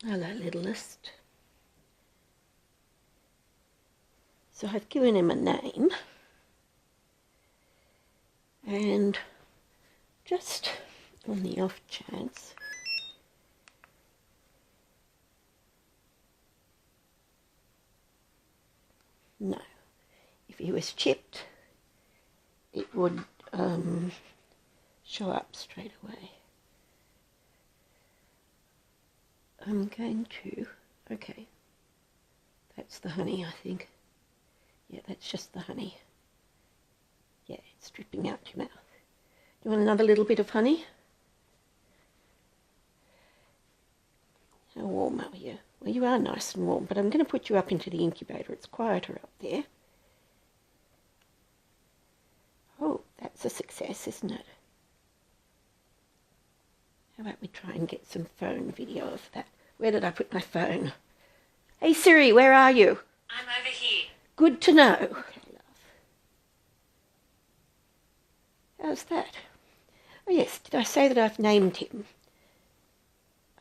Hello, littlest. So I've given him a name, and just on the off chance, no, if he was chipped, it would show up straight away. I'm going to, okay, that's the honey, I think. Yeah, that's just the honey. Yeah, it's dripping out your mouth. Do you want another little bit of honey? How warm are you? Well, you are nice and warm, but I'm going to put you up into the incubator. It's quieter up there. Oh, that's a success, isn't it? How about we try and get some phone video of that? Where did I put my phone? Hey Siri, where are you? I'm over here. Good to know. Okay, love. How's that? Oh yes, did I say that I've named him?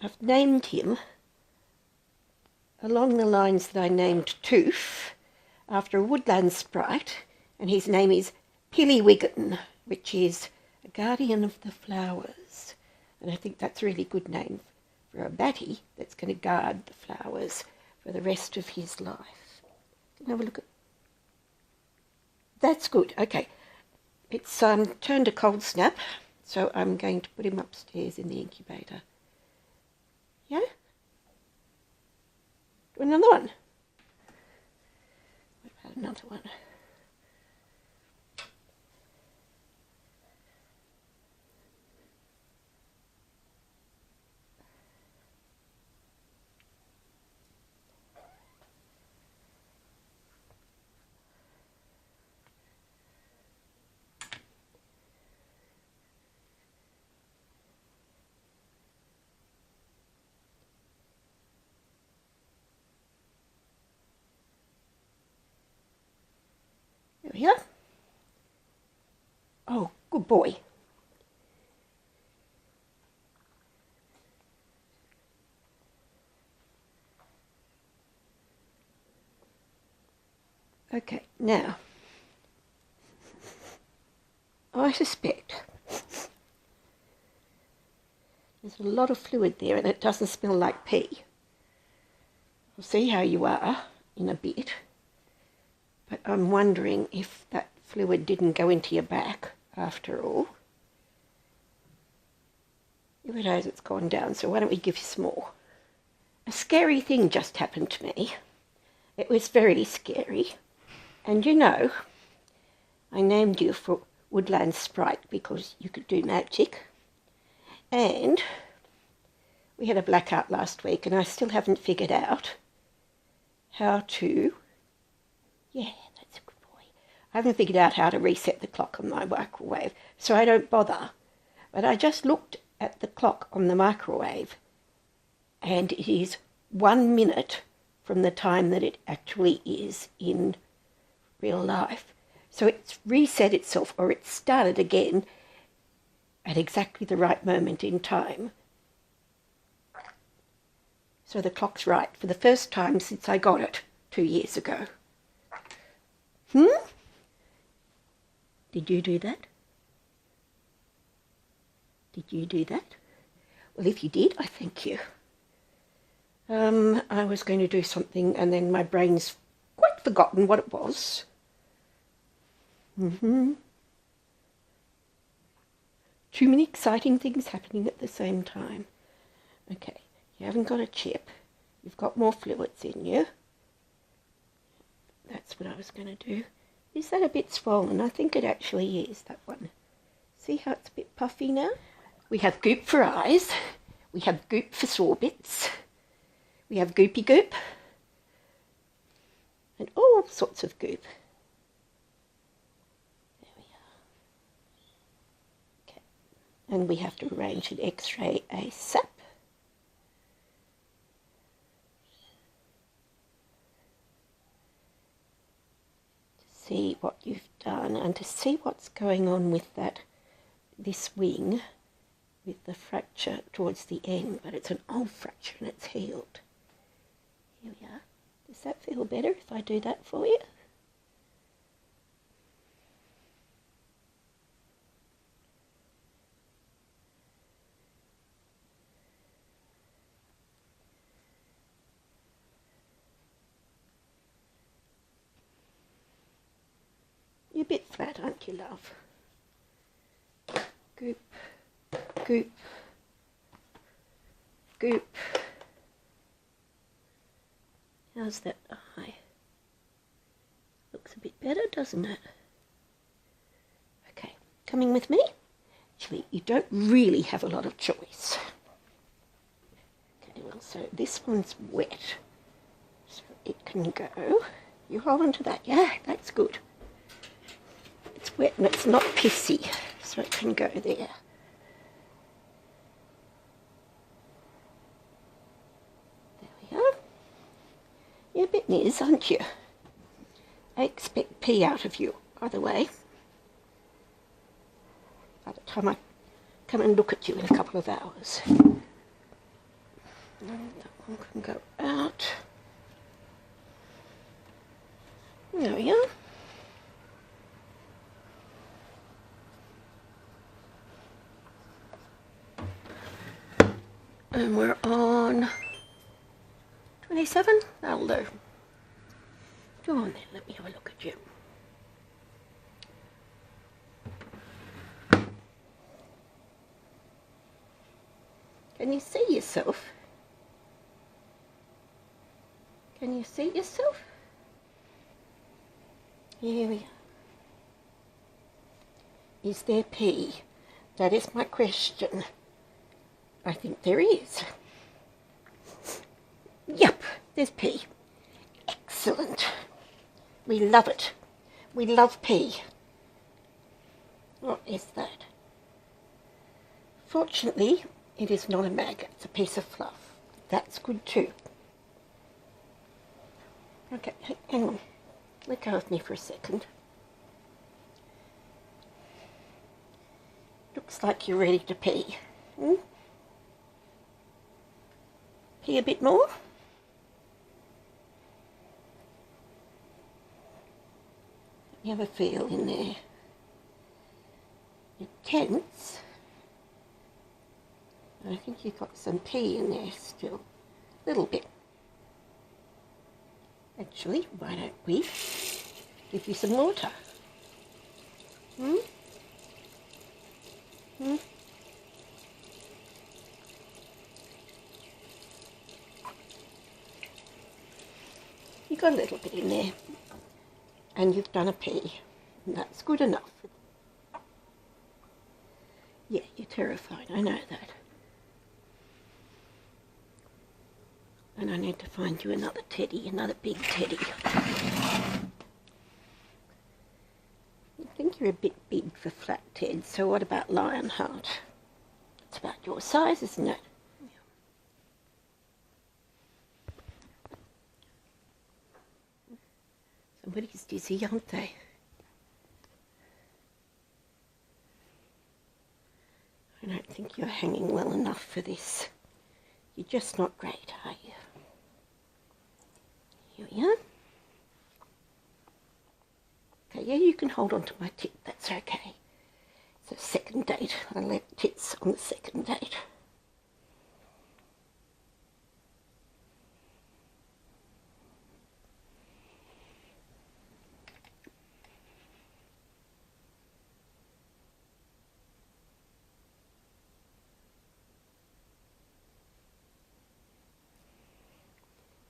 I've named him along the lines that I named Tooth, after a woodland sprite, and his name is Pilliwiggin, which is a guardian of the flowers. And I think that's a really good name for a batty that's going to guard the flowers for the rest of his life. Can you have a look at... That's good, okay. It's turned a cold snap, so I'm going to put him upstairs in the incubator. Yeah? Do another one. What about another one? There we are. Oh, good boy. Okay, now, I suspect there's a lot of fluid there and it doesn't smell like pee. We'll see how you are in a bit, but I'm wondering if that fluid didn't go into your back after all. If it has, it's gone down, so why don't we give you some more? A scary thing just happened to me. It was very scary. And you know, I named you for Woodland Sprite because you could do magic. And we had a blackout last week and I still haven't figured out how to... Yeah, that's a good boy. I haven't figured out how to reset the clock on my microwave, so I don't bother. But I just looked at the clock on the microwave and it is 1 minute from the time that it actually is in real life. So it's reset itself, or it started again at exactly the right moment in time. So the clock's right for the first time since I got it 2 years ago. Did you do that? Did you do that? Well, if you did, I thank you. I was going to do something and then my brain's quite forgotten what it was. Too many exciting things happening at the same time. Okay, you haven't got a chip. You've got more fluids in you. That's what I was going to do. Is that a bit swollen? I think it actually is, that one. See how it's a bit puffy now? We have goop for eyes. We have goop for sore bits. We have goopy goop. And all sorts of goop. And we have to arrange an X-ray ASAP. To see what you've done and to see what's going on with this wing with the fracture towards the end, but it's an old fracture and it's healed. Here we are. Does that feel better if I do that for you? You're a bit flat, aren't you, love? Goop, goop, goop. How's that eye? Looks a bit better, doesn't it? Okay, coming with me? Actually, you don't really have a lot of choice. Okay, well, so this one's wet, so it can go. You hold on to that, yeah, that's good. It's wet and it's not pissy, so it can go there. There we are. You're a bit niz, aren't you? I expect pee out of you, by the way. By the time I come and look at you in a couple of hours. And that one can go out. There we are. And we're on 27. That'll do. Go on then, let me have a look at you. Can you see yourself? Can you see yourself? Here we are. Is there pee? That is my question. I think there is. Yep, there's pee. Excellent. We love it. We love pee. What is that? Fortunately, it is not a maggot. It's a piece of fluff. That's good too. Okay, hang on. Let go of me for a second. Looks like you're ready to pee. Pee a bit more. Let me have a feel in there. You're tense. I think you've got some pee in there still. A little bit. Actually, why don't we give you some water? You got a little bit in there, and you've done a pee, and that's good enough. Yeah, you're terrified, I know that. And I need to find you another teddy, another big teddy. I think you're a bit big for Flat Ted, so what about Lionheart? It's about your size, isn't it? Somebody's dizzy, aren't they? I don't think you're hanging well enough for this. You're just not great, are you? Here we are. Okay, yeah, you can hold on to my tit, that's okay. It's a second date. I left tits on the second date.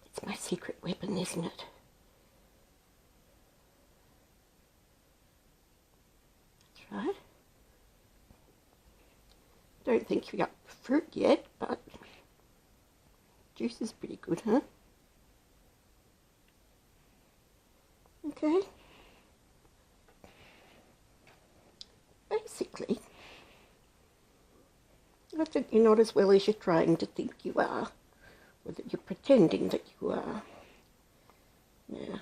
It's my secret weapon, isn't it? That's right. Don't think you're up for fruit yet, but juice is pretty good, huh? Okay. Basically, I think you're not as well as you're trying to think you are, or that you're pretending that you are. Yeah.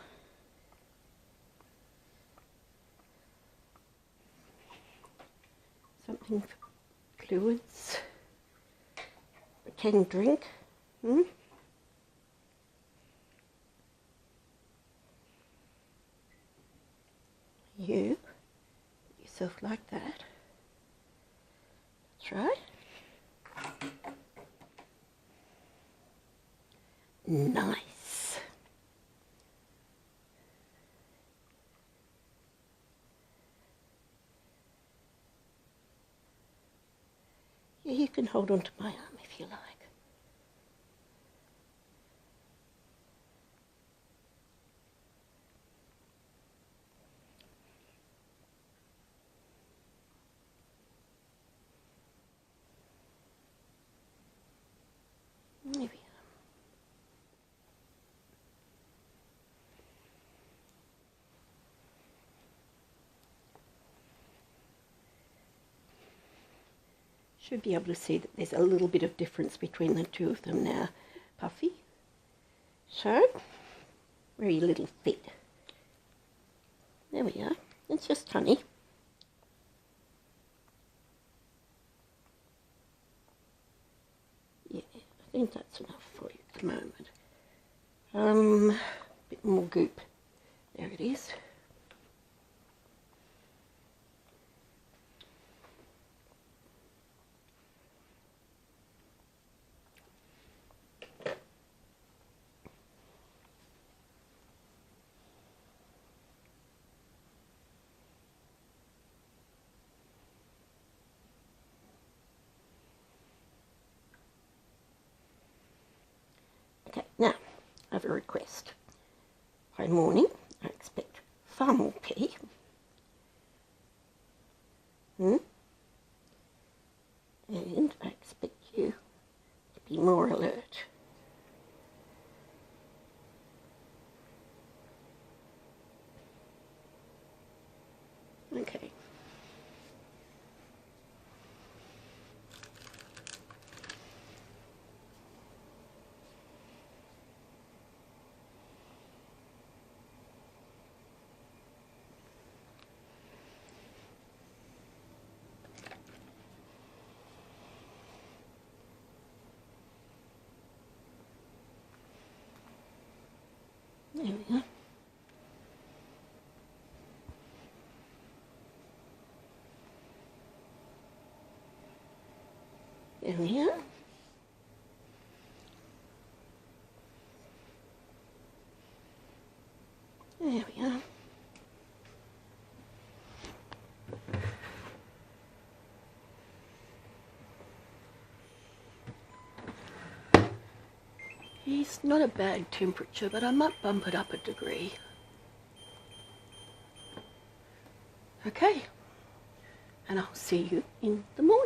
Something for fluids, pretend drink. Hmm? You put yourself like that. That's right. Nice. Yeah, you can hold on to my arm if you like. There we are. Should be able to see that there's a little bit of difference between the two of them now, Puffy. So, where are your little feet? There we are. It's just honey. Yeah, I think that's enough for you at the moment. A bit more goop. There it is. Okay, now I have a request. By morning, I expect far more pee. And I expect you to be more alert. Okay. There we are. There we are. There we are. It's not a bad temperature, but I might bump it up a degree. Okay, and I'll see you in the morning.